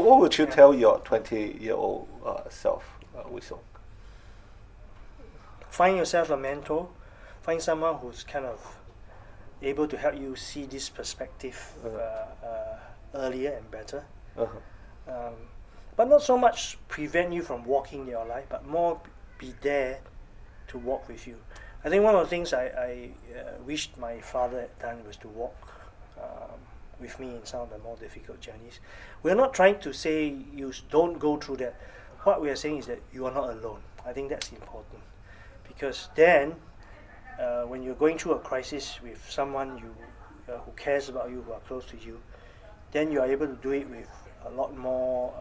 What would you tell your 20-year-old self, Wisong? Find yourself a mentor. Find someone who's kind of able to help you see this perspective earlier and better. But not so much prevent you from walking your life, but more be there to walk with you. I think one of the things I wished my father had done was to walk with me in some of the more difficult journeys. We're not trying to say you don't go through that. What we are saying is that you are not alone. I think that's important. Because then, when you're going through a crisis with someone who cares about you, who are close to you, then you are able to do it with a lot more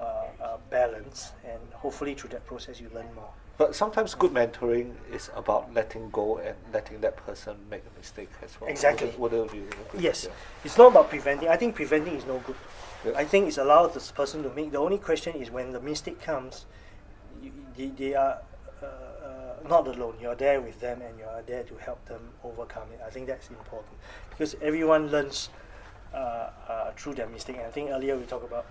balance, and hopefully through that process you learn more. But sometimes good mentoring is about letting go and letting that person make a mistake as well. Exactly. What do you agree? Yes. Yeah. It's not about preventing. I think preventing is no good. Yeah. I think it's allowed this person to make. The only question is when the mistake comes, they are not alone. You're there with them and you are there to help them overcome it. I think that's important because everyone learns through their mistake. And I think earlier we talked about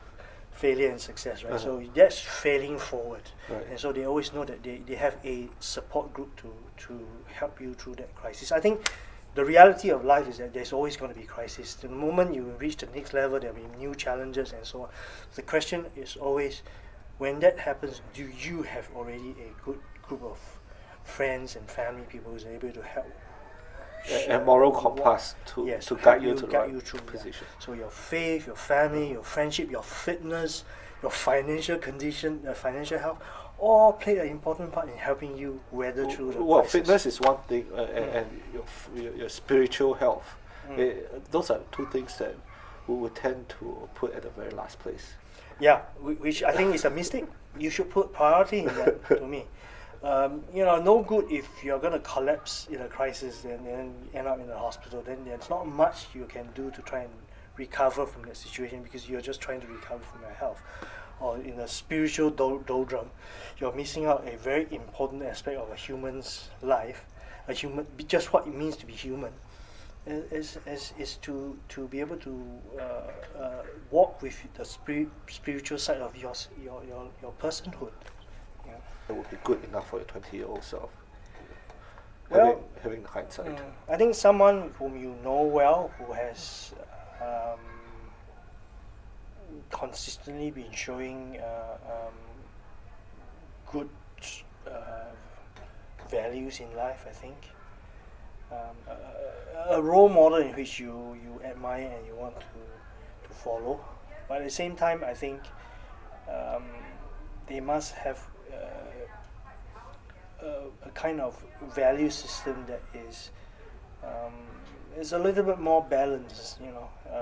failure and success, right? So that's failing forward. Right. And so they always know that they have a support group to help you through that crisis. I think the reality of life is that there's always going to be crisis. The moment you reach the next level, there'll be new challenges and so on. The question is always, when that happens, do you have already a good group of friends and family people who's able to help? A moral compass to guide you to the right position. Yeah. So your faith, your family, your friendship, your fitness, your financial condition, financial health, all play an important part in helping you weather through the crisis. Fitness is one thing, and your spiritual health. Those are two things that we would tend to put at the very last place. Yeah, which I think is a mistake. You should put priority in that, to me. No good if you're going to collapse in a crisis and then end up in the hospital. Then there's not much you can do to try and recover from that situation because you're just trying to recover from your health. Or in a spiritual doldrum, you're missing out a very important aspect of a human's life. Just what it means to be human, is to be able to walk with the spiritual side of your personhood. It would be good enough for your 20-year-old self. Well, having hindsight. I think someone whom you know well, who has consistently been showing good values in life, I think. A role model in which you admire and you want to follow. But at the same time, I think they must have a kind of value system that is a little bit more balanced,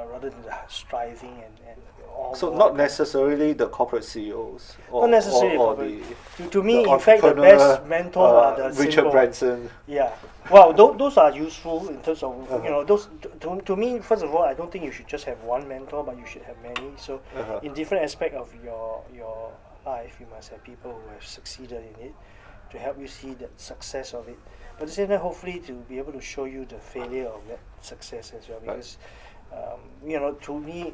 rather than the striving and all. So not necessarily the corporate CEOs, not necessarily or to me, in fact, the best mentor are the Richard simple. Branson. Yeah, well, those are useful in terms of those. To me, first of all, I don't think you should just have one mentor, but you should have many. So, in different aspects of your life, you must have people who have succeeded in it to help you see the success of it. But at the same time, hopefully to be able to show you the failure of that success as well. Because, to me,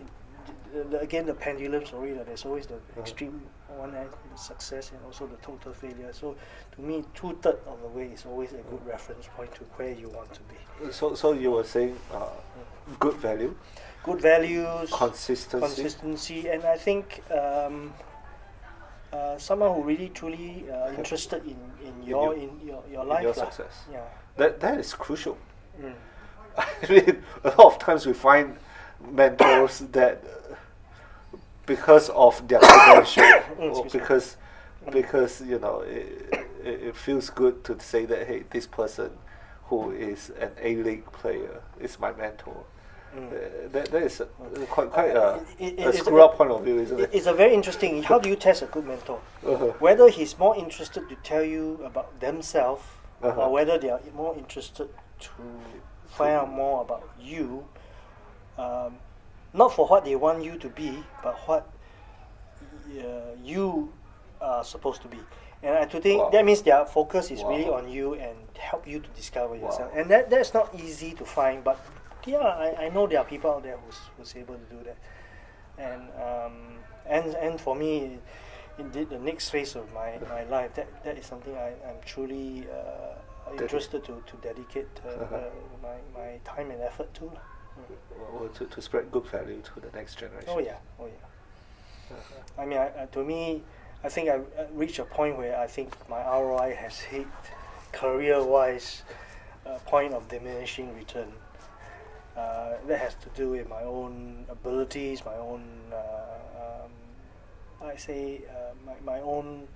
again, the pendulum story, that there's always the extreme one end, the success, and also the total failure. So to me, 2/3 of the way is always a good reference point to where you want to be. So you were saying good value? Good values, consistency, and I think someone who really truly interested in your life, your success. Yeah, that is crucial. I mean, a lot of times we find mentors that because of their credential, or because it feels good to say that, hey, this person who is an A-League player is my mentor. That is quite a screw-up point of view, isn't it? It's a very interesting. How do you test a good mentor? Whether he's more interested to tell you about themselves, or whether they are more interested to find out more about you, not for what they want you to be, but what you are supposed to be. And I think that means their focus is really on you and help you to discover yourself. And that's not easy to find, but yeah, I know there are people out there who's able to do that. And And for me, indeed, the next phase of my life, that is something I'm truly interested to dedicate my time and effort to. Or to spread good value to the next generation. Oh yeah. I mean, to me, I think I reached a point where I think my ROI has hit career-wise a point of diminishing return. That has to do with my own abilities, my own, my own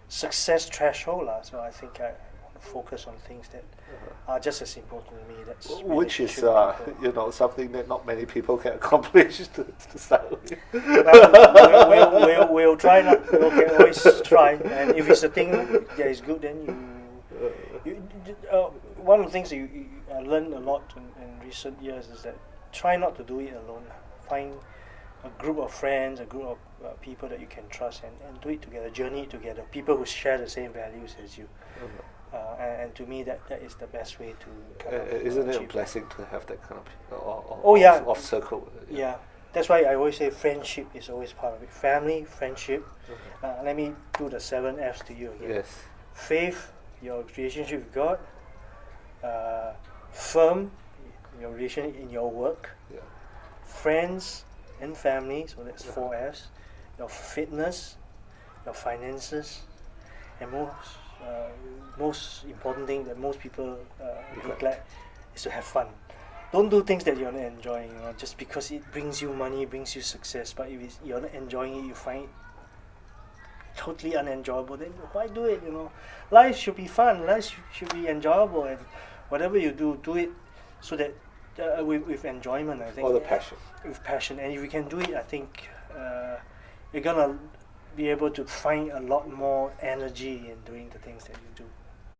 success threshold. So I think I want to focus on things that are just as important to me. Which is, something that not many people can accomplish to start with. Well, we'll try. We can always try, and if it's a thing that is good, then one of the things I learned a lot in recent years is that try not to do it alone. Find a group of friends, a group of people that you can trust, and do it together, journey it together. People who share the same values as you. And to me, that is the best way to kind of isn't it a achieve blessing to have that kind of of circle? Yeah, that's why I always say friendship is always part of it. Family, friendship. Let me do the 7 F's to you again. Yes. Faith, your relationship with God. Firm, your relationship in your work. Yeah. Friends and family, so that's 4 F's. Your fitness, your finances, and most important thing that most people neglect is to have fun. Don't do things that you're not enjoying, just because it brings you money, brings you success. But if you're not enjoying it, you find it totally unenjoyable, then why do it? Life should be fun. Life should be enjoyable, and whatever you do it so that with enjoyment. I think. Or the passion. With passion, and if you can do it, I think you're gonna be able to find a lot more energy in doing the things that you do.